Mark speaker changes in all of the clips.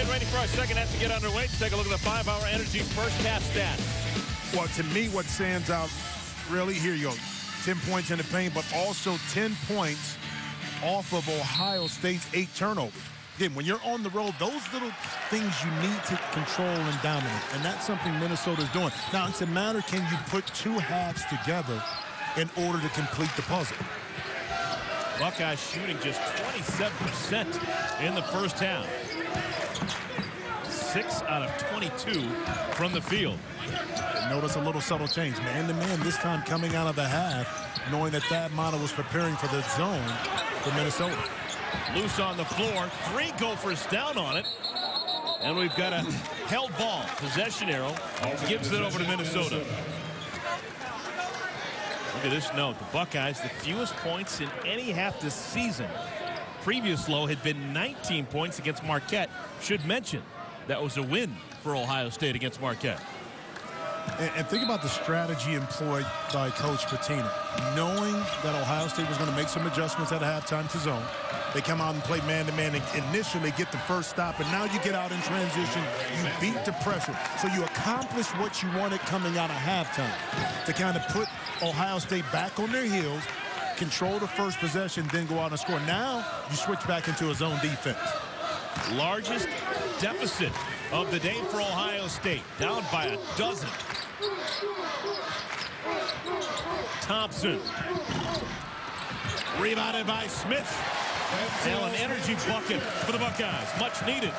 Speaker 1: Getting ready for our second half to get underway. Let's take a look at the 5-Hour Energy first half stats.
Speaker 2: Well, to me, what stands out, really, here you go, 10 points in the paint, but also 10 points off of Ohio State's 8 turnovers. Again, when you're on the road, those little things you need to control and dominate, and that's something Minnesota's doing. Now, it's a matter, can you put 2 halves together in order to complete the puzzle?
Speaker 1: Buckeyes shooting just 27% in the first half. 6 out of 22 from the field.
Speaker 2: Notice a little subtle change. Man-to-man this time coming out of the half, knowing that Thad Matta was preparing for the zone for Minnesota.
Speaker 1: Loose on the floor. 3 Gophers down on it. And we've got a held ball. Possession arrow gives it over to Minnesota. Look at this note. The Buckeyes, the fewest points in any half this season. Previous low had been 19 points against Marquette. Should mention that was a win for Ohio State against Marquette.
Speaker 2: And think about the strategy employed by Coach Pitino. Knowing that Ohio State was going to make some adjustments at halftime to zone, they come out and play man-to-man and initially get the first stop, and now you get out in transition, you beat the pressure. So you accomplish what you wanted coming out of halftime, to kind of put Ohio State back on their heels, control the first possession, then go out and score. Now you switch back into a zone defense.
Speaker 1: Largest deficit of the day for Ohio State, down by a dozen. Thompson. Rebounded by Smith. Now an energy bucket for the Buckeyes. Much needed.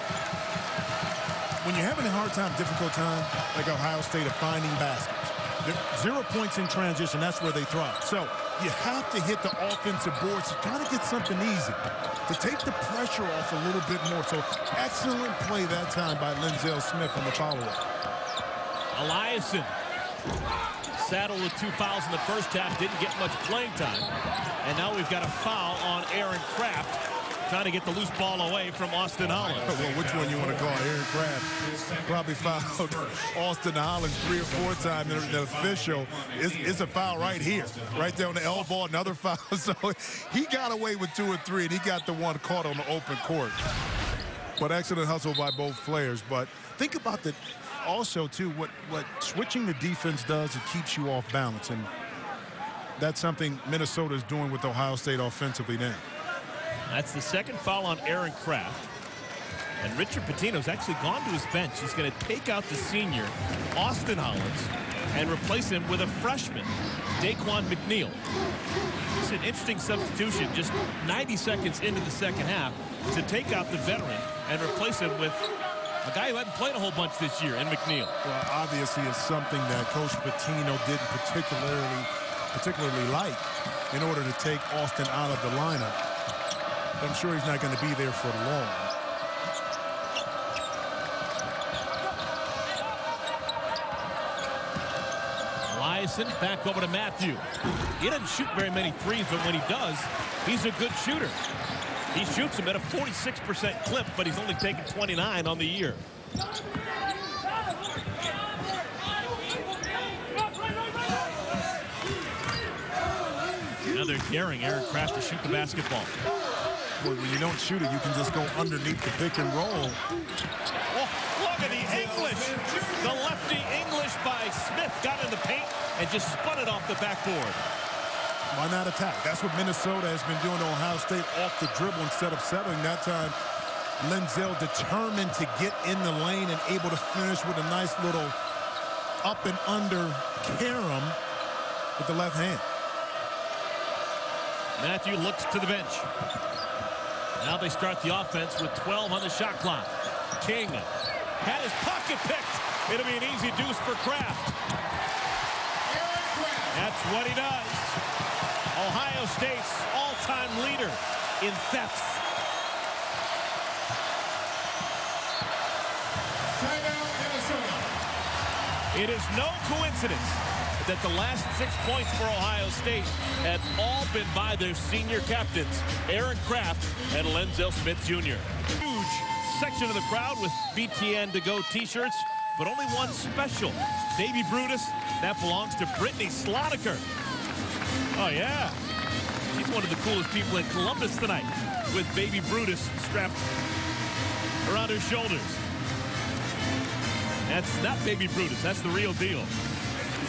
Speaker 2: When you're having a hard time, difficult time, like Ohio State, of finding baskets, 0 points in transition, that's where they thrive. So you have to hit the offensive boards. You got to get something easy to take the pressure off a little bit more. So excellent play that time by Linzel Smith on the follow-up.
Speaker 1: Eliason saddled with 2 fouls in the first half, didn't get much playing time. And now we've got a foul on Aaron Craft, trying to get the loose ball away from Austin Hollins.
Speaker 2: Well, which one you want to call? Aaron Craft probably fouled Austin Hollins 3 or 4 times. The official is a foul right here, right there on the elbow, another foul. So he got away with 2 or 3, and he got the one caught on the open court. But excellent hustle by both players. But think about the also, too, what switching the defense does, it keeps you off balance. And that's something Minnesota is doing with Ohio State offensively now.
Speaker 1: That's the second foul on Aaron Craft. And Richard Pitino's actually gone to his bench. He's going to take out the senior, Austin Hollins, and replace him with a freshman, Daquan McNeil. It's an interesting substitution just 90 seconds into the second half to take out the veteran and replace him with a guy who hadn't played a whole bunch this year in McNeil.
Speaker 2: Well, obviously it's something that Coach Pitino didn't particularly like in order to take Austin out of the lineup. But I'm sure he's not going to be there for long.
Speaker 1: Eliason back over to Matthew. He doesn't shoot very many threes, but when he does, he's a good shooter. He shoots him at a 46% clip, but he's only taken 29 on the year. Now they're daring Aaron Craft to shoot the basketball.
Speaker 2: Well, when you don't shoot it, you can just go underneath the pick and roll.
Speaker 1: Oh, look at the English. The lefty English by Smith got in the paint and just spun it off the backboard.
Speaker 2: Why not attack? That's what Minnesota has been doing to Ohio State, off the dribble instead of settling. That time, Linzel determined to get in the lane and able to finish with a nice little up and under carom with the left hand.
Speaker 1: Matthew looks to the bench. Now they start the offense with 12 on the shot clock. King had his pocket picked. It'll be an easy deuce for Craft. That's what he does. Ohio State's all-time leader in thefts. It is no coincidence that the last 6 points for Ohio State have all been by their senior captains, Aaron Craft and Linzel Smith Jr. Huge section of the crowd with BTN to go t-shirts, but only one special. Baby Brutus, that belongs to Brittany Slonaker. Oh, yeah. She's one of the coolest people in Columbus tonight with Baby Brutus strapped around her shoulders. That's not baby Brutus. That's the real deal.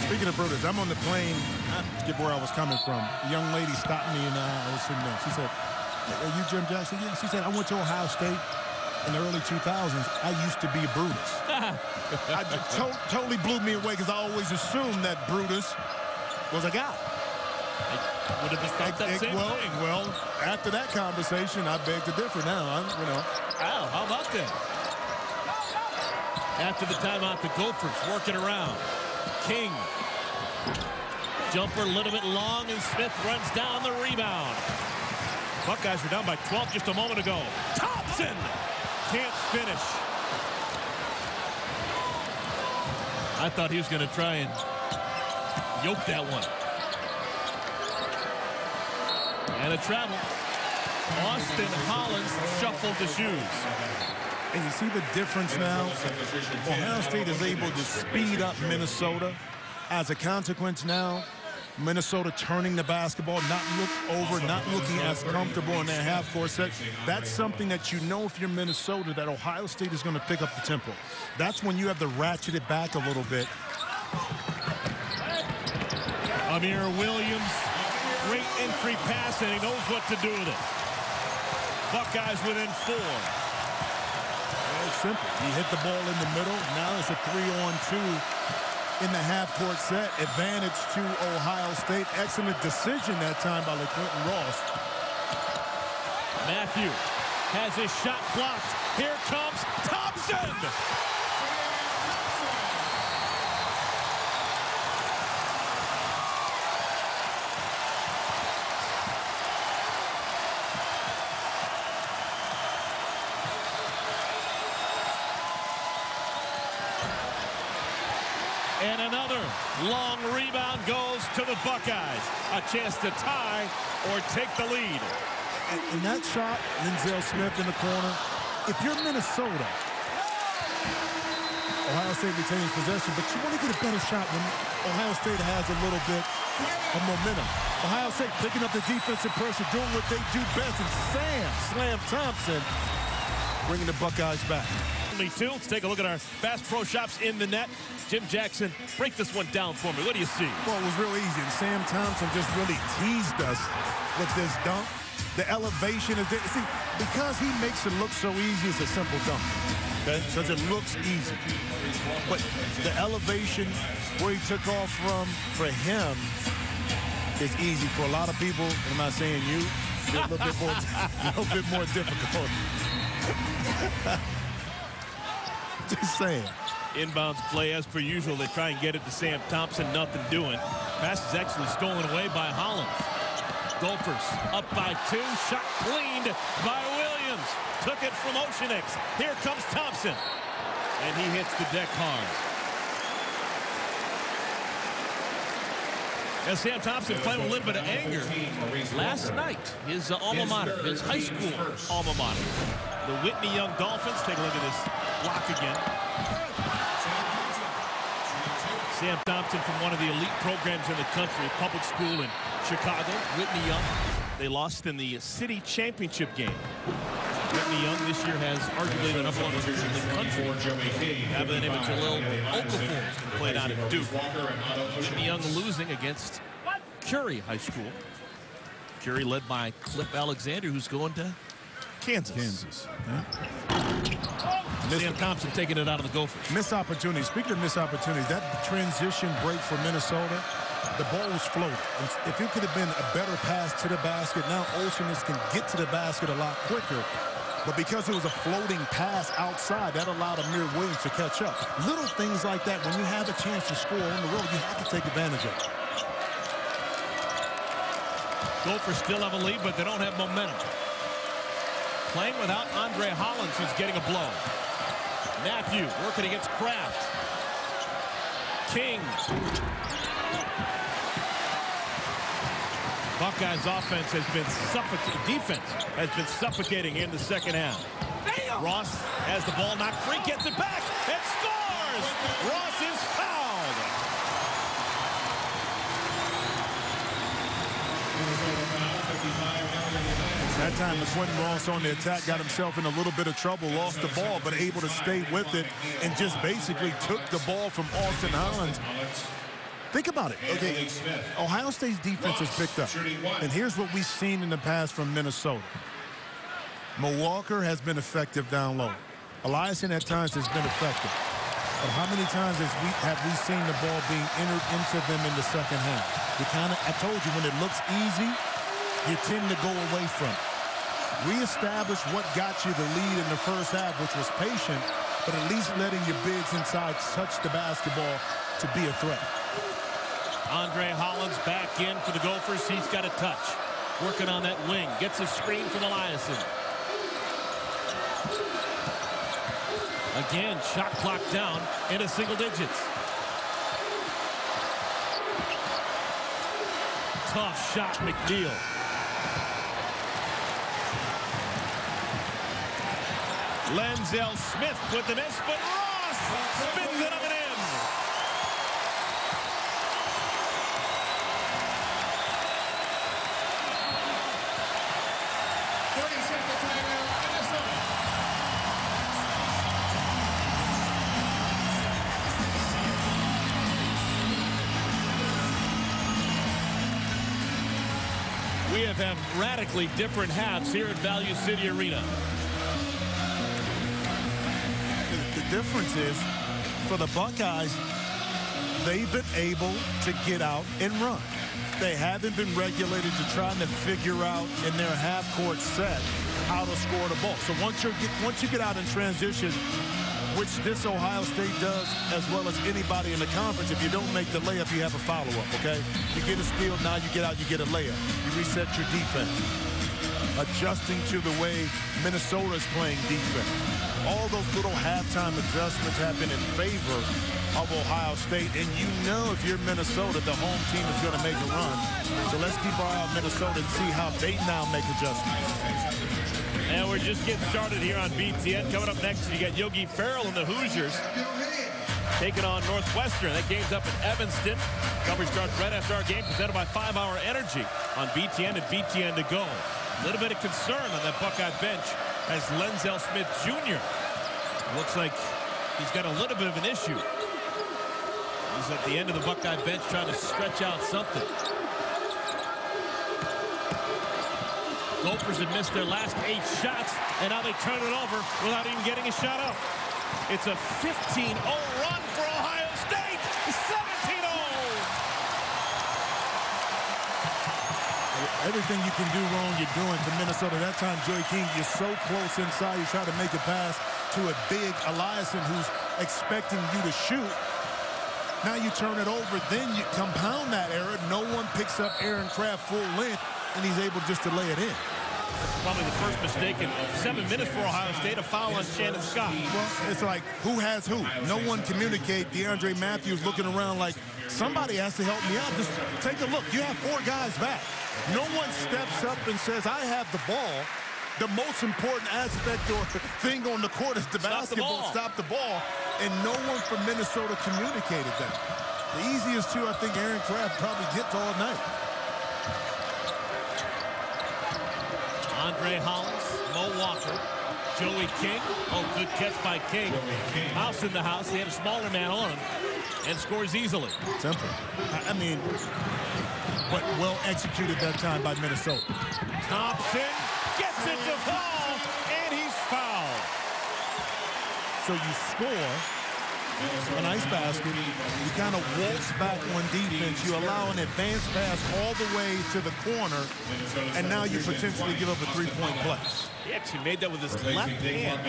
Speaker 2: Speaking of Brutus, I'm on the plane. I forget where I was coming from. A young lady stopped me, and I was sitting there. She said, "Are you Jim Jackson?" Yeah. She said, "I went to Ohio State in the early 2000s. I used to be a Brutus." Totally blew me away because I always assumed that Brutus was a guy.
Speaker 1: Would have thought that same thing.
Speaker 2: Well, after that conversation, I beg to differ now.
Speaker 1: Wow, how about that? After the timeout, the Gophers working around. King. Jumper a little bit long, and Smith runs down the rebound. Buckeyes were down by 12 just a moment ago. Thompson can't finish. I thought he was going to try and yoke that one. And a travel. Austin Hollins shuffled the shoes.
Speaker 2: And you see the difference now? Ohio State is able to speed up Minnesota. As a consequence now, Minnesota turning the basketball, not looking as comfortable in their half-court set. That's something that you know if you're Minnesota, that Ohio State is going to pick up the tempo. That's when you have to ratchet it back a little bit.
Speaker 1: Amir Williams, great entry pass, and he knows what to do with it. Buckeyes within 4.
Speaker 2: It's simple. He hit the ball in the middle. Now it's a 3-on-2 in the half-court set. Advantage to Ohio State. Excellent decision that time by LaQuinton Ross.
Speaker 1: Matthew has his shot blocked. Here comes Thompson. And another long rebound goes to the Buckeyes. A chance to tie or take the lead.
Speaker 2: And that shot, Linzel Smith in the corner. If you're Minnesota, Ohio State retains possession, but you want to get a better shot when Ohio State has a little bit of momentum. Ohio State picking up the defensive pressure, doing what they do best, and Slam Thompson bringing the Buckeyes back.
Speaker 1: Let's take a look at our Bass Pro Shops in the net. Jim Jackson, break this one down for me. What do you see?
Speaker 2: Well, it was real easy, and Sam Thompson just really teased us with this dunk. The elevation is there. See, because he makes it look so easy, it's a simple dunk, okay? Because it looks easy. But the elevation, where he took off from, for him, is easy. For a lot of people, and I'm not saying you, it's a little bit more difficult. Just saying.
Speaker 1: Inbounds play as per usual. They try and get it to Sam Thompson. Nothing doing. Pass is actually stolen away by Hollins. Gophers up by 2. Shot cleaned by Williams. Took it from Oceanix. Here comes Thompson. And he hits the deck hard. And Sam Thompson playing with a little bit of anger. Last night, his alma mater, his high school alma mater, the Whitney Young Dolphins. Take a look at this block again. Sam Thompson from one of the elite programs in the country, public school in Chicago. Whitney Young, they lost in the city championship game. Whitney Young this year has arguably the #1 recruit in the country. Have the name of Jalil Okafor, who played out at Duke. Whitney Young losing against Curie High School. Curie led by Cliff Alexander, who's going to Kansas. Sam Thompson taking it out of the Gophers.
Speaker 2: Missed opportunity. Speaking of missed opportunities, that transition break for Minnesota, the ball was floating. If it could have been a better pass to the basket, now Oceanix can get to the basket a lot quicker. But because it was a floating pass outside, that allowed Amir Williams to catch up. Little things like that, when you have a chance to score on the road, you have to take advantage of it.
Speaker 1: Gophers still have a lead, but they don't have momentum. Playing without Andre Hollins, who's getting a blow. Matthew working against Kraft. King. Buckeyes offense has been suffocating. Defense has been suffocating in the second half. Ross has the ball knocked free, gets it back, and scores! Ross is fouled.
Speaker 2: That time, McQuentin Ross on the attack got himself in a little bit of trouble, lost the ball, but able to stay with it and just basically took the ball from Austin Hollins. Think about it. Okay, Ohio State's defense has picked up. And here's what we've seen in the past from Minnesota. Mo Walker has been effective down low. Eliason at times has been effective. But how many times have we seen the ball being entered into them in the second half? I told you, when it looks easy, you tend to go away from it. Reestablish what got you the lead in the first half, which was patient, but at least letting your bigs inside touch the basketball to be a threat.
Speaker 1: Andre Hollins back in for the Gophers. He's got a touch. Working on that wing. Gets a screen from Eliason. Again, shot clock down into single digits. Tough shot, McNeil. Lenzel Smith with the miss, but Ross spins it up and in. We have had radically different halves here at Value City Arena.
Speaker 2: The difference is, for the Buckeyes, they've been able to get out and run. They haven't been regulated to trying to figure out in their half-court set how to score the ball. So once you get out in transition, which this Ohio State does as well as anybody in the conference, if you don't make the layup, you have a follow-up, okay? You get a steal, now you get out, you get a layup. You reset your defense. Adjusting to the way Minnesota's playing defense. All those little halftime adjustments have been in favor of Ohio State, and you know if you're Minnesota, the home team is going to make a run. So let's keep our eye on Minnesota and see how they now make adjustments.
Speaker 1: And we're just getting started here on BTN. Coming up next, you got Yogi Ferrell and the Hoosiers taking on Northwestern. That game's up in Evanston. Coverage starts right after our game, presented by 5 Hour Energy on BTN and BTN to go. A little bit of concern on that Buckeye bench as Lenzel Smith Jr. Looks like he's got a little bit of an issue. He's at the end of the Buckeye bench trying to stretch out something. Gophers have missed their last 8 shots, and now they turn it over without even getting a shot up. It's a 15-0 run for Ohio State. 17-0.
Speaker 2: Everything you can do wrong, you're doing for Minnesota. That time, Joey King, you're so close inside. You try to make a pass to a big Eliason who's expecting you to shoot. Now you turn it over, then you compound that error. No one picks up Aaron Craft full length, and he's able just to lay it in.
Speaker 1: That's probably the first mistake in 7 minutes for Ohio State, a foul on Shannon Scott.
Speaker 2: Well, it's like, who has who? No one communicate. DeAndre Matthews looking around like, somebody has to help me out. Just take a look. You have 4 guys back. No one steps up and says, I have the ball. The most important aspect or thing on the court is the basketball. Stop the ball. And no one from Minnesota communicated that. The easiest 2, I think, Aaron Craft probably gets all night.
Speaker 1: Andre Hollins, Mo Walker, Joey King. Oh, good catch by King. House in the house. They had a smaller man on him and scores easily.
Speaker 2: Simple. I mean, but well executed that time by Minnesota.
Speaker 1: Thompson gets it to fall, and he's fouled.
Speaker 2: So you score a nice basket. You kind of waltz back on defense. You allow an advance pass all the way to the corner, and now you potentially give up a 3-point play.
Speaker 1: He actually made that with his left hand.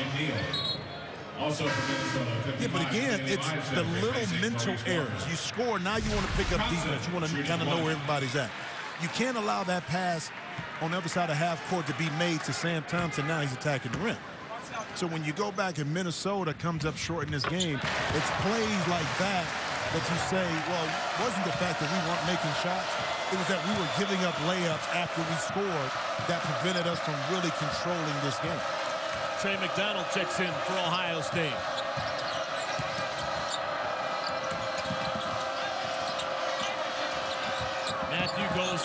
Speaker 2: Yeah, but again, it's the little mental errors. You score, now you want to pick up defense. You want to kind of know where everybody's at. You can't allow that pass on the other side of half court to be made to Sam Thompson. Now he's attacking the rim. So when you go back and Minnesota comes up short in this game, it's plays like that that you say, well, it wasn't the fact that we weren't making shots. It was that we were giving up layups after we scored that prevented us from really controlling this game.
Speaker 1: Trey McDonald checks in for Ohio State. Matthew goes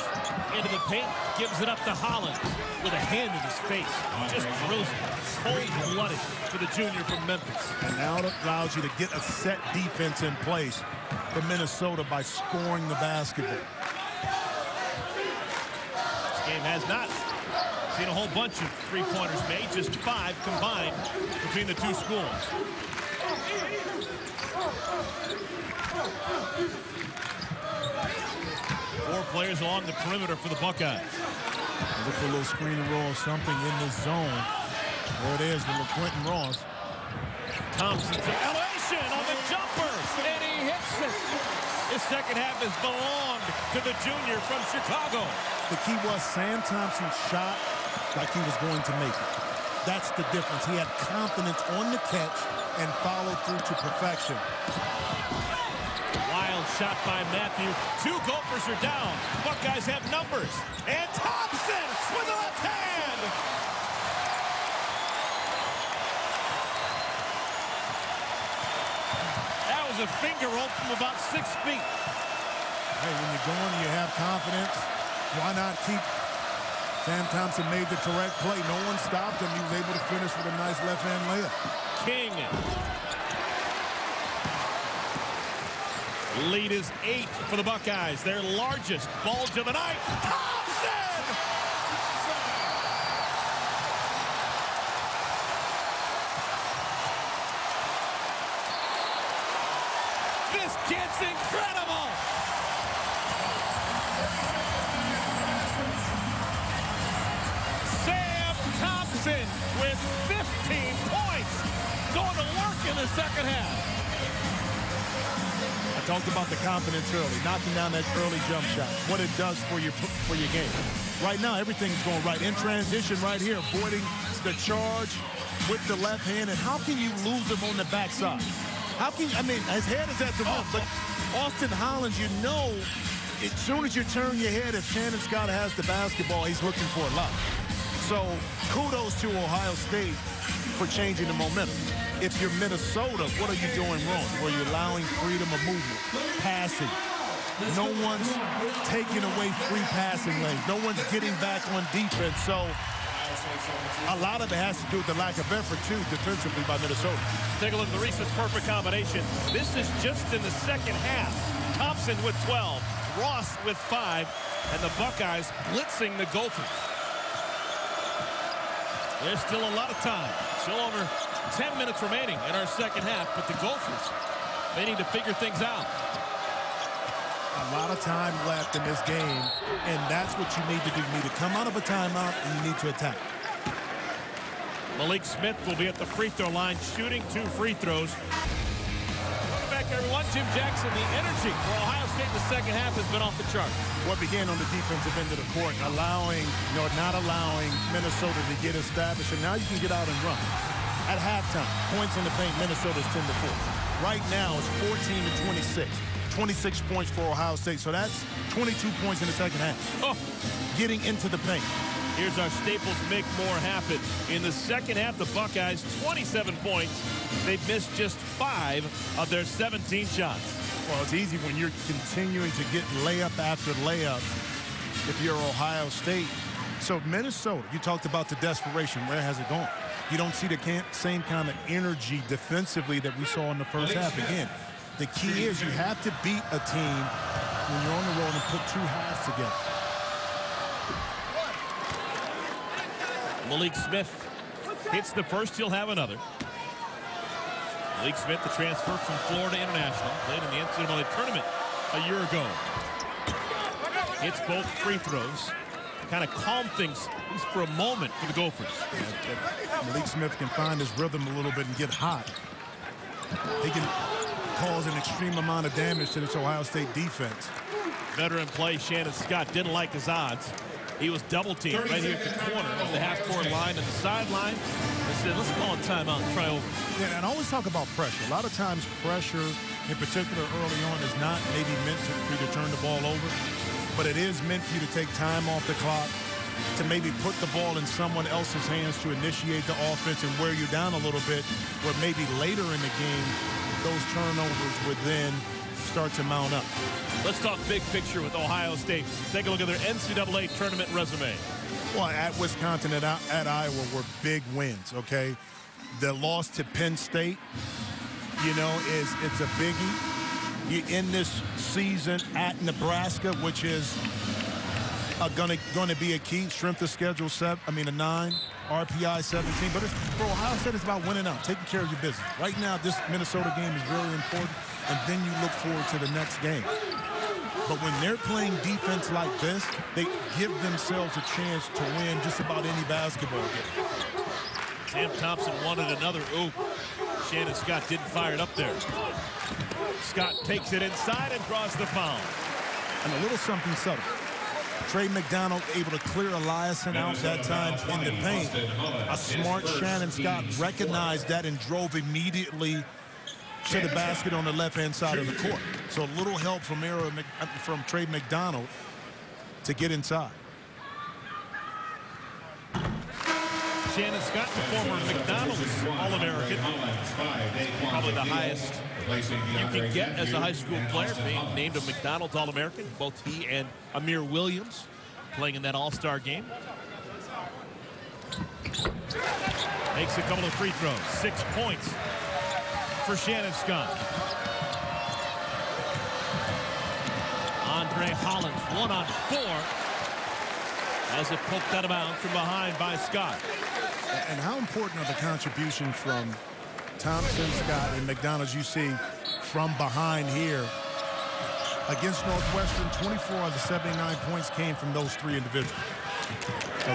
Speaker 1: into the paint, gives it up to Holland with a hand in his face. Just drills it. Cold-blooded for the junior from Memphis.
Speaker 2: And now it allows you to get a set defense in place for Minnesota by scoring the basketball.
Speaker 1: This game has not seen a whole bunch of three-pointers made, just 5 combined between the two schools. Four players along the perimeter for the Buckeyes.
Speaker 2: Look for a little screen and roll or something in this zone. There it is, little Quentin Ross.
Speaker 1: Thompson to elevation on the jumper, and he hits it. His second half has belonged to the junior from Chicago.
Speaker 2: The key was Sam Thompson shot like he was going to make it. That's the difference. He had confidence on the catch and followed through to perfection.
Speaker 1: Wild shot by Matthew. 2 Gophers are down. Buckeyes have numbers. And Thompson with the left hand. That was a finger roll from about 6 feet.
Speaker 2: Hey, when you're going and you have confidence, why not keep... Sam Thompson made the correct play. No one stopped him. He was able to finish with a nice left-hand layup.
Speaker 1: King. Lead is 8 for the Buckeyes. Their largest bulge of the night. Thompson! This kid's incredible! Sam Thompson with 15 points. Going to work in the second half.
Speaker 2: I talked about the confidence early, knocking down that early jump shot, what it does for your game. Right now, everything's going right. In transition right here, avoiding the charge with the left hand. And how can you lose him on the backside? How can you, I mean, his head is at the rim, but Austin Hollins, you know, as soon as you turn your head, if Shannon Scott has the basketball, he's looking for a lot. So kudos to Ohio State for changing the momentum. If you're Minnesota, what are you doing wrong? Where you're allowing freedom of movement, passing. No one's taking away free passing lanes. No one's getting back on defense. So a lot of it has to do with the lack of effort, too, defensively by Minnesota.
Speaker 1: Take a look at the Reese's perfect combination. This is just in the second half. Thompson with 12, Ross with 5, and the Buckeyes blitzing the Gophers. There's still a lot of time. Still over 10 minutes remaining in our second half, but the Gophers, they need to figure things out.
Speaker 2: A lot of time left in this game, and that's what you need to do. You need to come out of a timeout, and you need to attack.
Speaker 1: Malik Smith will be at the free throw line, shooting 2 free throws. Welcome back, everyone. Jim Jackson, the energy for Ohio State in the second half has been off the chart.
Speaker 2: What began on the defensive end of the court, not allowing Minnesota to get established, and now you can get out and run. At halftime, points in the paint, Minnesota's 10-4. Right now, it's 14-26. 26 points for Ohio State, so that's 22 points in the second half.
Speaker 1: Oh.
Speaker 2: Getting into the paint.
Speaker 1: Here's our Staples Make More happen. In the second half, the Buckeyes, 27 points. They've missed just 5 of their 17 shots.
Speaker 2: Well, it's easy when you're continuing to get layup after layup if you're Ohio State. So Minnesota, you talked about the desperation. Where has it gone? You don't see the same kind of energy defensively that we saw in the first half. Again, the key is you have to beat a team when you're on the road and put 2 halves together.
Speaker 1: Malik Smith hits the first, he'll have another. Malik Smith, the transfer from Florida International, played in the NCAA tournament a year ago. Hits both free throws. Kind of calm things, at least for a moment, for the Gophers.
Speaker 2: Malik Smith can find his rhythm a little bit and get hot. He can cause an extreme amount of damage to this Ohio State defense.
Speaker 1: Veteran play, Shannon Scott didn't like his odds. He was double-teamed right here at the corner of the half-court line and the sideline. They said, let's call a timeout and try over.
Speaker 2: Yeah, and I always talk about pressure. A lot of times pressure, in particular early on, is not maybe meant for you to turn the ball over, but it is meant for you to take time off the clock, to maybe put the ball in someone else's hands to initiate the offense and wear you down a little bit, where maybe later in the game, those turnovers would then start to mount up.
Speaker 1: Let's talk big picture with Ohio State. Take a look at their NCAA tournament resume.
Speaker 2: Well, at Wisconsin and at Iowa were big wins, okay? The loss to Penn State, you know, it's a biggie. You end this season at Nebraska, which is going to be a key. Strength of schedule, a 9, RPI 17. But for Ohio State, it's about winning out, taking care of your business. Right now, this Minnesota game is very important, and then you look forward to the next game. But when they're playing defense like this, they give themselves a chance to win just about any basketball game.
Speaker 1: Sam Thompson wanted another. Ooh, Shannon Scott didn't fire it up there. Scott takes it inside and draws the foul.
Speaker 2: And a little something subtle. Trey McDonald able to clear Eliason out that time in the paint. A smart Shannon Scott recognized that and drove immediately to the basket on the left-hand side of the court. So a little help from Trey McDonald to get inside.
Speaker 1: Shannon Scott, the former McDonald's All-American. Probably the highest you can get as a high school player, being named a McDonald's All-American. Both he and Amir Williams playing in that All-Star game. Makes a couple of free throws. 6 points for Shannon Scott. Andre Hollins, 1-on-4. As it poked out of bounds from behind by Scott.
Speaker 2: And how important are the contributions from Thompson, Scott, and McDonald, as you see from behind here? Against Northwestern, 24 of the 79 points came from those 3 individuals.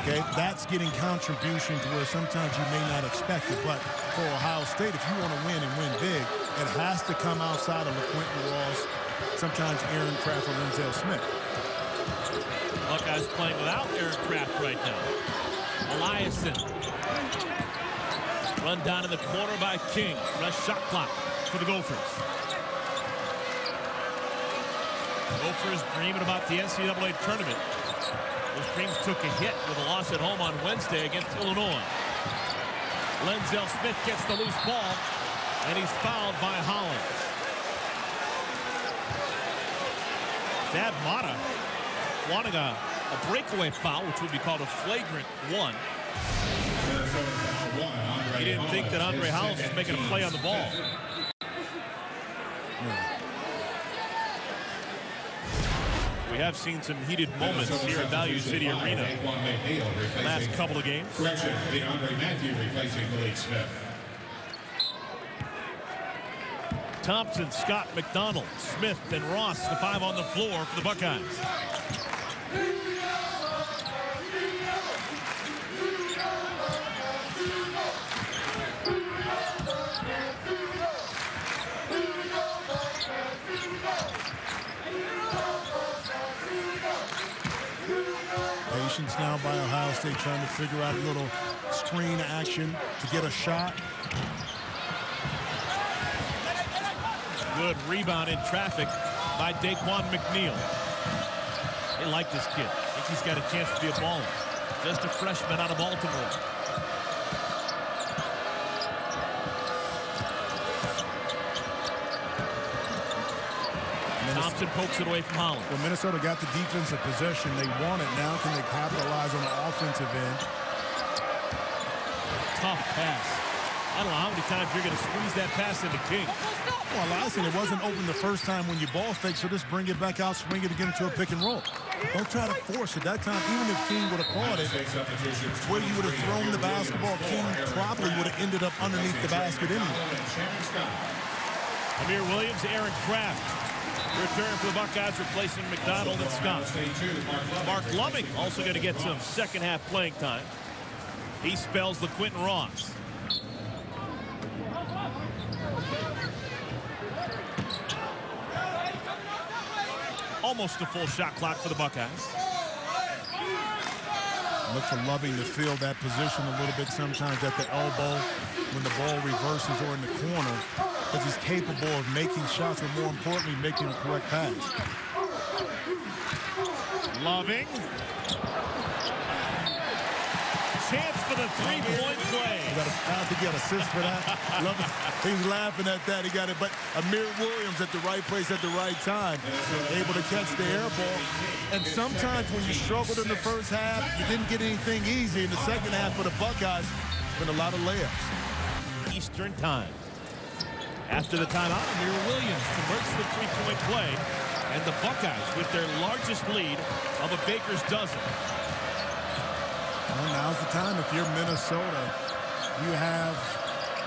Speaker 2: Okay, that's getting contribution to where sometimes you may not expect it. But for Ohio State, if you want to win and win big, it has to come outside of LaQuinton Ross, sometimes Aaron Craft or Linzel Smith.
Speaker 1: Buckeyes playing without Aaron Craft right now. Eliason. Run down in the corner by King. Fresh shot clock for the Gophers. Gophers dreaming about the NCAA tournament. Those dreams took a hit with a loss at home on Wednesday against Illinois. Linzel Smith gets the loose ball, and he's fouled by Hollins. Thad Matta wanting a breakaway foul, which would be called a flagrant 1. He didn't think that Andre Hollins was making a play on the ball. We have seen some heated moments here at Value City Arena the last couple of games. Thompson, Scott, McDonald, Smith, and Ross, the 5 on the floor for the Buckeyes.
Speaker 2: Patience now by Ohio State trying to figure out a little screen action to get a shot.
Speaker 1: Good rebound in traffic by Daquan McNeil. They like this kid. I think he's got a chance to be a baller. Just a freshman out of Baltimore. Thompson pokes it away from Hollins.
Speaker 2: Well, Minnesota got the defensive possession they wanted. Now can they capitalize on the offensive end?
Speaker 1: Tough pass. I don't know how many times you're going to squeeze that pass into King.
Speaker 2: Well, listen, it wasn't open the first time when you ball fake, so just bring it back out, swing it again to a pick and roll. Don't try to force it. That time, even if King would have caught it, where you would have thrown the basketball, King probably would have ended up underneath the basket anyway.
Speaker 1: Amir Williams, Aaron Craft. Return for the Buckeyes, replacing McDonald and Scott. Mark Loving also going to get some second half playing time. He spells LaQuinton Ross. Almost a full shot clock for the Buckeyes.
Speaker 2: Look for Loving to fill that position a little bit sometimes at the elbow when the ball reverses or in the corner, because he's capable of making shots, but more importantly, making the correct pass.
Speaker 1: Loving. chance for the three-point play.
Speaker 2: I have to get assists for that. Love it. He's laughing at that. He got it. But Amir Williams at the right place at the right time, able to catch the air ball. And sometimes when you struggled in the first half, you didn't get anything easy. In the second half for the Buckeyes, it's been a lot of layups.
Speaker 1: Eastern time. After the timeout, Amir Williams converts the three-point play, and the Buckeyes with their largest lead of a baker's dozen.
Speaker 2: Well, now's the time. If you're Minnesota, you have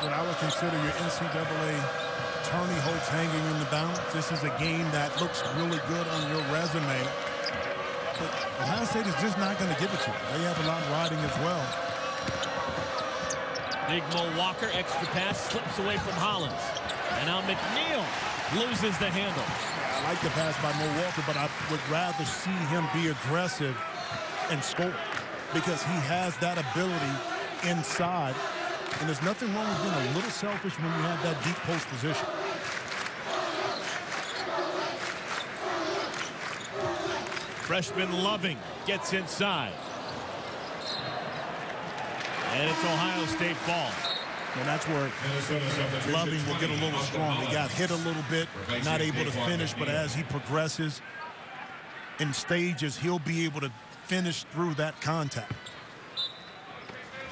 Speaker 2: what I would consider your NCAA tourney hopes hanging in the balance. This is a game that looks really good on your resume. But Ohio State is just not going to give it to you. They have a lot riding as well.
Speaker 1: Big Mo Walker, extra pass, slips away from Hollins. And now McNeil loses the handle.
Speaker 2: I like the pass by Mo Walker, but I would rather see him be aggressive and score because he has that ability inside. And there's nothing wrong with being a little selfish when you have that deep post position.
Speaker 1: Freshman Loving gets inside. And it's Ohio State ball.
Speaker 2: And that's where Loving will get a little strong. He got hit a little bit, not able to finish, but as he progresses in stages, he'll be able to finish through that contact.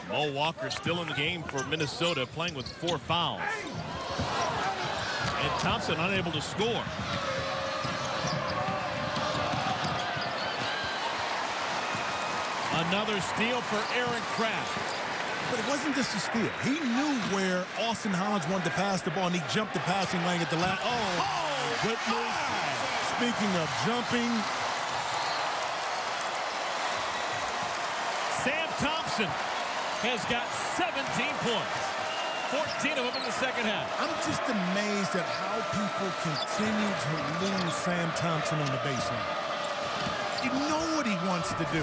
Speaker 1: Mo Walker still in the game for Minnesota, playing with 4 fouls. And Thompson unable to score. Another steal for Aaron Craft.
Speaker 2: But it wasn't just a steal. He knew where Austin Hollins wanted to pass the ball, and he jumped the passing lane at the last. Oh, goodness. Speaking of jumping.
Speaker 1: Sam Thompson has got 17 points. 14 of them in the second half.
Speaker 2: I'm just amazed at how people continue to lose Sam Thompson on the baseline. You know what he wants to do.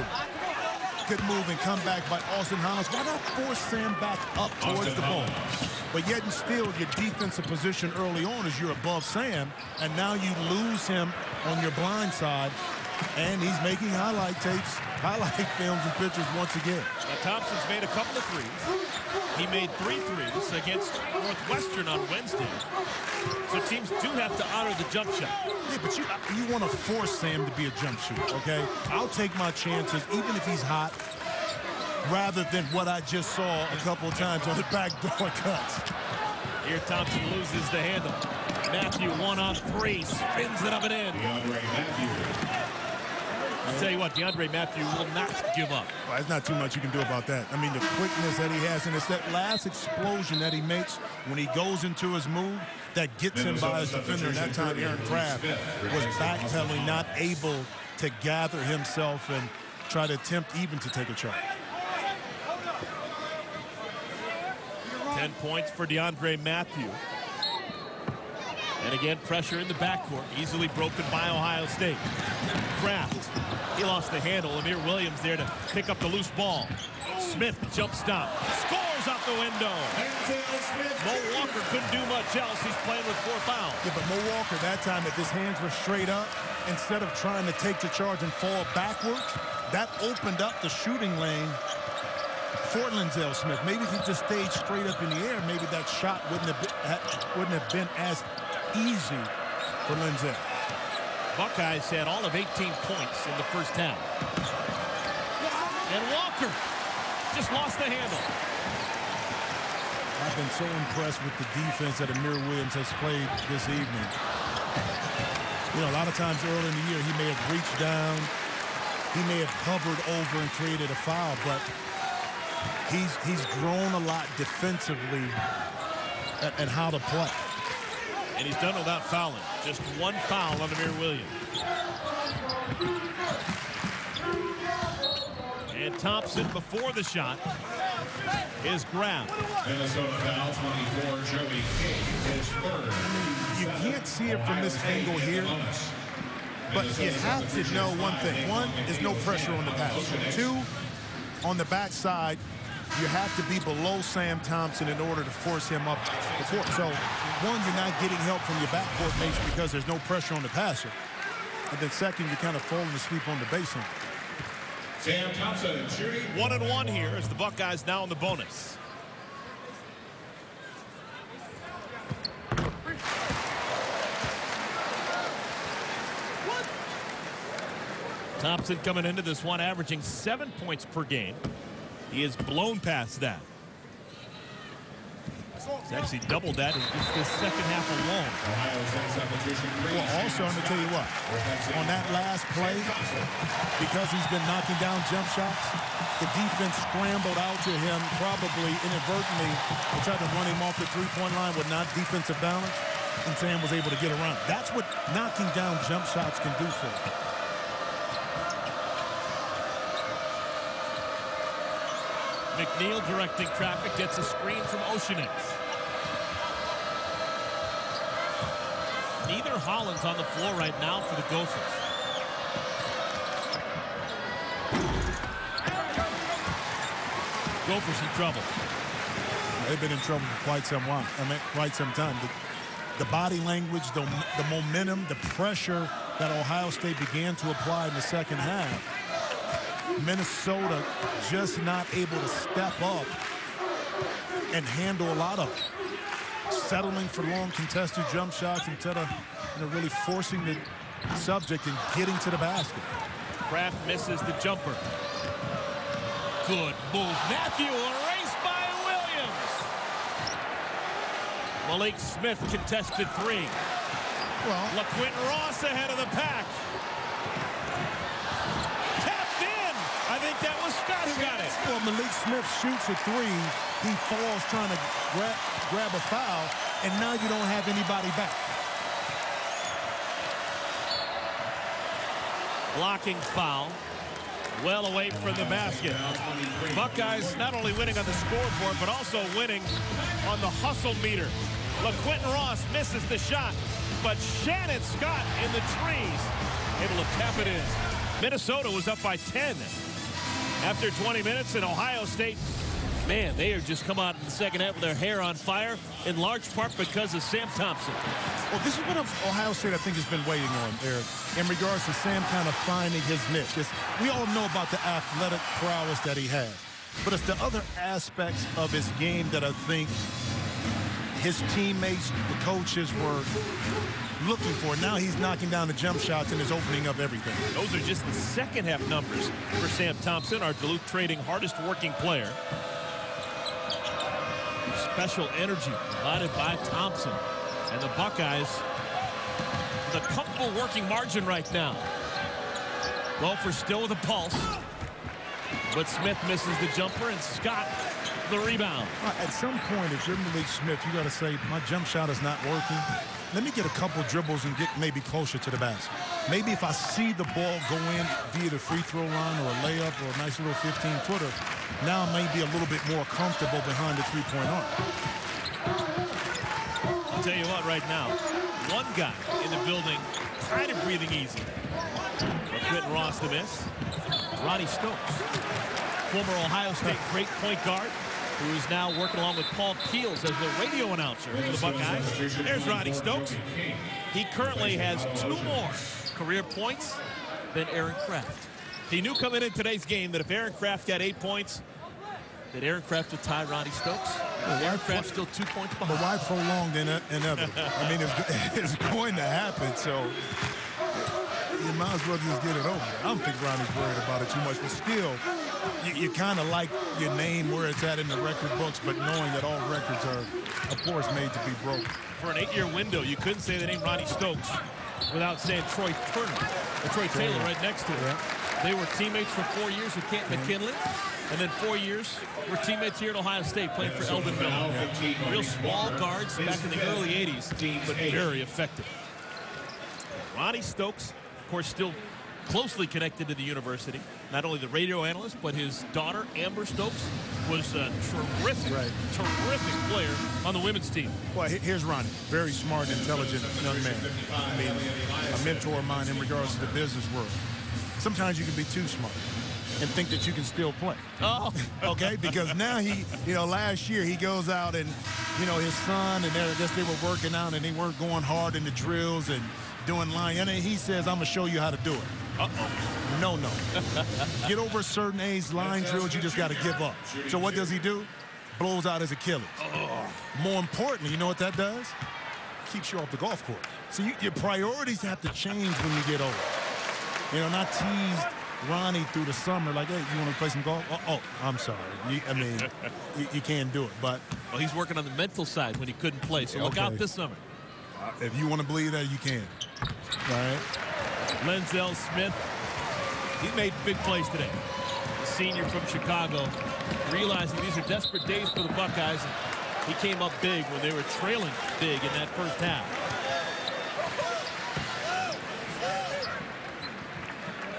Speaker 2: Good move and come back by Austin Hollins. Why not force Sam back up towards the ball? But yet and still, your defensive position early on is you're above Sam, and now you lose him on your blind side, and he's making highlight tapes, highlight films and pictures once again.
Speaker 1: Now, Thompson's made a couple of threes. He made 3 threes against Northwestern on Wednesday. So teams do have to honor the jump shot.
Speaker 2: Yeah, but you want to force Sam to be a jump shooter, okay? I'll take my chances, even if he's hot, rather than what I just saw a couple of times on the backdoor cuts.
Speaker 1: Here Thompson loses the handle. Matthew 1-on-3, spins it up and in. I'll tell you what, DeAndre Matthew will not give up.
Speaker 2: Well, there's not too much you can do about that. I mean, the quickness that he has, and it's that last explosion that he makes when he goes into his move that gets him by his defender. And that time, Aaron Craft was backpedaling, not able to gather himself and try to attempt even to take a charge.
Speaker 1: 10 points for DeAndre Matthew. And again, pressure in the backcourt, easily broken by Ohio State. Craft, he lost the handle. Amir Williams there to pick up the loose ball. Smith, jump stop, scores out the window. Mo Walker couldn't do much else. He's playing with 4 fouls.
Speaker 2: Yeah, but Mo Walker, that time, if his hands were straight up, instead of trying to take the charge and fall backwards, that opened up the shooting lane for Linzel Smith. Maybe if he just stayed straight up in the air, maybe that shot wouldn't have been as easy for Linzel.
Speaker 1: Buckeyes had all of 18 points in the first half. And Walker just lost the handle.
Speaker 2: I've been so impressed with the defense that Amir Williams has played this evening. You know, a lot of times early in the year, he may have reached down, he may have hovered over and created a foul, but he's grown a lot defensively at how to play.
Speaker 1: And he's done without fouling. Just 1 foul on Amir Williams. And Thompson, before the shot, is grabbed.
Speaker 3: Minnesota foul 24, Joey King, his 3rd.
Speaker 2: You can't see it from this angle here, but you have to know one thing. 1 is no pressure on the pass. 2, on the backside, you have to be below Sam Thompson in order to force him up the court. So, 1, you're not getting help from your backcourt mates because there's no pressure on the passer. And then 2nd, you're kind of falling asleep on the baseline.
Speaker 3: Sam Thompson, shooting
Speaker 1: 1-1 here as the Buckeyes now in the bonus. Thompson coming into this one averaging 7 points per game. He has blown past that. He's actually doubled that in just the second half alone.
Speaker 2: Well, also, I'm going to tell you what, on that last play, because he's been knocking down jump shots, the defense scrambled out to him probably inadvertently and tried to run him off the three-point line with not defensive balance, and Sam was able to get around. That's what knocking down jump shots can do for him.
Speaker 1: McNeil directing traffic, gets a screen from Oceanix. Neither Hollins on the floor right now for the Gophers. Gophers in trouble.
Speaker 2: They've been in trouble for quite some while. Quite some time. The body language, the momentum, the pressure that Ohio State began to apply in the second half. Minnesota just not able to step up and handle a lot of it. Settling for long contested jump shots instead of really forcing the subject and getting to the basket.
Speaker 1: Kraft misses the jumper. Good move. Matthew erased by Williams. Malik Smith contested three.
Speaker 2: Well,
Speaker 1: LaQuinton Ross ahead of the pack. I think that was Scott who got it.
Speaker 2: Well, Malik Smith shoots a three. He falls trying to grab a foul, and now you don't have anybody back.
Speaker 1: Blocking foul. Well away from the basket. Buckeyes not only winning on the scoreboard, but also winning on the hustle meter. LaQuinton Ross misses the shot, but Shannon Scott in the trees, able to tap it in. Minnesota was up by 10. After 20 minutes in Ohio State, man, they have just come out in the second half with their hair on fire, in large part because of Sam Thompson.
Speaker 2: Well, this is what Ohio State, I think, has been waiting on, Eric, in regards to Sam kind of finding his niche. We all know about the athletic prowess that he has, but it's the other aspects of his game that I think his teammates, the coaches were looking for. Now he's knocking down the jump shots and is opening up everything.
Speaker 1: Those are just the second half numbers for Sam Thompson, our Duluth Trading hardest working player. Special energy provided by Thompson. And the Buckeyes with a comfortable working margin right now. Gophers still with a pulse. But Smith misses the jumper and Scott the rebound.
Speaker 2: At some point, if you're Malik Smith, you got to say, my jump shot is not working. Let me get a couple dribbles and get maybe closer to the basket. Maybe if I see the ball go in via the free throw line or a layup or a nice little 15-footer, now I may be a little bit more comfortable behind the three-point arc.
Speaker 1: I'll tell you what, right now, one guy in the building kind of breathing easy. LaQuinton Ross to miss. Ronnie Stokes, former Ohio State great point guard, who is now working along with Paul Keels as the radio announcer for the Buckeyes. There's Ronnie Stokes. He currently has 2 more career points than Aaron Kraft. He knew coming in today's game that if Aaron Kraft got 8 points, that Aaron Kraft would tie Ronnie Stokes. Aaron Kraft's still 2 points behind.
Speaker 2: But why prolong the inevitable? I mean, it's going to happen, so you might as well just get it over. I don't think Ronnie's worried about it too much, but still, you kind of like your name where it's at in the record books, but knowing that all records are, of course, made to be broken.
Speaker 1: For an 8-year window, you couldn't say the name Ronnie Stokes without saying Troy Turner, or Troy Taylor right next to him. Yeah. They were teammates for 4 years with Kent McKinley, and then 4 years were teammates here at Ohio State, playing for Eldon Miller. Real small guards back in the early 80s, but very effective. Ronnie Stokes, of course, still closely connected to the university. Not only the radio analyst, but his daughter, Amber Stokes, was a terrific player on the women's team.
Speaker 2: Well, here's Ronnie. Very smart, intelligent young man. I mean, a mentor of mine in regards to the business world. Sometimes you can be too smart. and think that you can still play.
Speaker 1: Oh.
Speaker 2: Okay, because now last year he goes out and, his son, and I guess they were working out and they weren't going hard in the drills and doing line. And he says, I'm going to show you how to do it.
Speaker 1: Uh-oh.
Speaker 2: No. Get over a certain age, line drills, you just got to give up. So what does he do? Blows out his Achilles.
Speaker 1: Oh.
Speaker 2: More importantly, you know what that does? Keeps you off the golf course. So your priorities have to change when you get older. Not teased Ronnie through the summer like, hey, you want to play some golf? Oh, I'm sorry. You can't do it. But
Speaker 1: well, he's working on the mental side when he couldn't play, so look out this summer.
Speaker 2: If you want to believe that, you can. All right.
Speaker 1: Lenzel Smith, he made big plays today. The senior from Chicago, realizing these are desperate days for the Buckeyes. And he came up big when they were trailing big in that first half.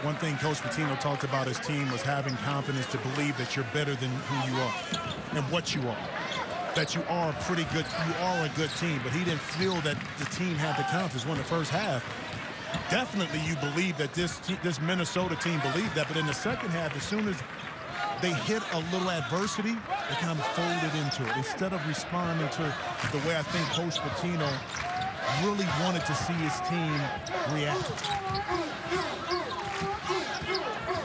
Speaker 2: One thing Coach Pitino talked about his team was having confidence to believe that you're better than who you are and what you are. That you are pretty good, you are a good team, but he didn't feel that the team had the confidence. When the first half, definitely you believe that this Minnesota team believed that, but in the second half, as soon as they hit a little adversity, they kind of folded into it. Instead of responding to the way I think Coach Pitino really wanted to see his team react.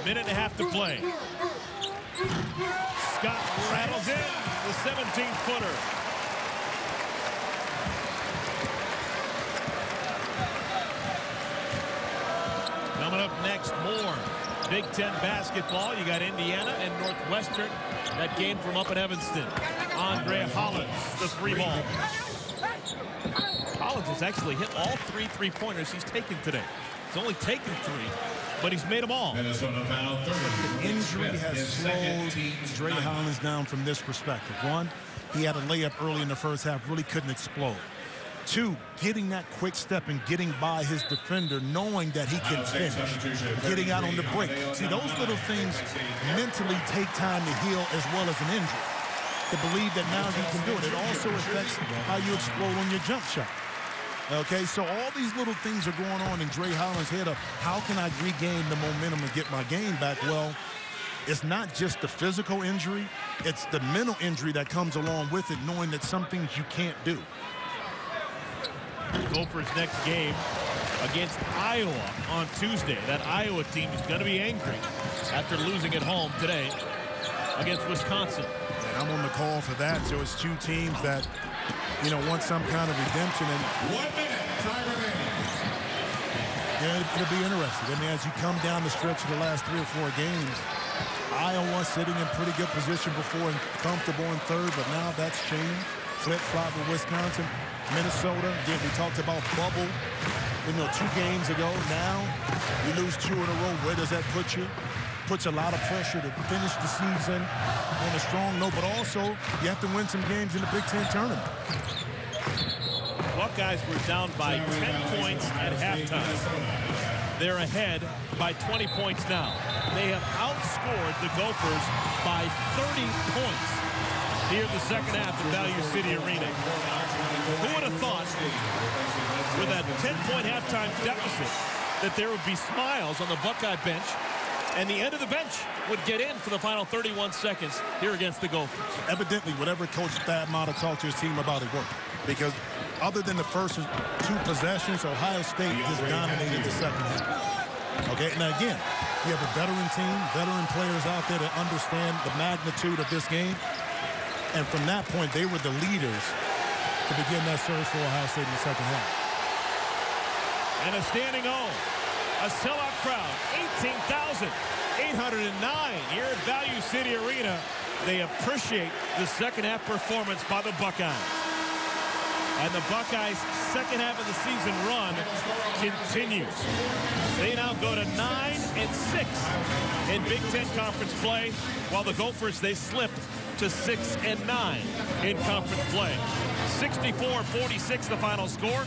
Speaker 1: Minute and a half to play. Scott rattles in the 17-footer. Coming up next, more Big Ten basketball. You got Indiana and Northwestern. That game from up in Evanston. Andre Hollins, the three ball. Hollins has actually hit all three three-pointers he's taken today. He's only taken 3, but he's made them all.
Speaker 3: Minnesota foul 30.
Speaker 2: The injury has slowed Dre Hollins down from this perspective. 1, he had a layup early in the first half, really couldn't explode. 2, getting that quick step and getting by his defender, knowing that he can finish, getting out on the break. See, those little things mentally take time to heal as well as an injury. To believe that now he can do it. It also affects how you explode on your jump shot. Okay, so all these little things are going on in Dre Hollins' head of how can I regain the momentum and get my game back? Well, it's not just the physical injury, it's the mental injury that comes along with it, knowing that some things you can't do.
Speaker 1: Gophers' next game against Iowa on Tuesday. That Iowa team is going to be angry after losing at home today against Wisconsin.
Speaker 2: And I'm on the call for that, so it's 2 teams that want some kind of redemption. And
Speaker 3: 1 minute, time remaining.
Speaker 2: Yeah, it'll be interesting. I mean, as you come down the stretch of the last 3 or 4 games, Iowa sitting in pretty good position before and comfortable in 3rd, but now that's changed. Flip-flop with Wisconsin. Minnesota, again, we talked about bubble, 2 games ago. Now you lose 2 in a row. Where does that put you? Puts a lot of pressure to finish the season on a strong note, but also you have to win some games in the Big Ten tournament.
Speaker 1: Buckeyes were down by 10 points at halftime. They're ahead by 20 points now. They have outscored the Gophers by 30 points here in the second half at Value City Arena. Who would have thought with that 10-point halftime deficit that there would be smiles on the Buckeye bench and the end of the bench would get in for the final 31 seconds here against the Gophers?
Speaker 2: Evidently, whatever Coach Thad Matta talked to his team about, it worked. Because other than the first 2 possessions, Ohio State just dominated the second half. Okay, now again, you have a veteran team, veteran players out there that understand the magnitude of this game. And from that point, they were the leaders to begin that surge for Ohio State in the second half.
Speaker 1: And a standing O. A sellout crowd, 18,809 here at Value City Arena. They appreciate the second half performance by the Buckeyes. And the Buckeyes' second half of the season run continues. They now go to 9-6 in Big Ten Conference play, while the Gophers, they slipped to 6-9 in conference play. 64-46 the final score.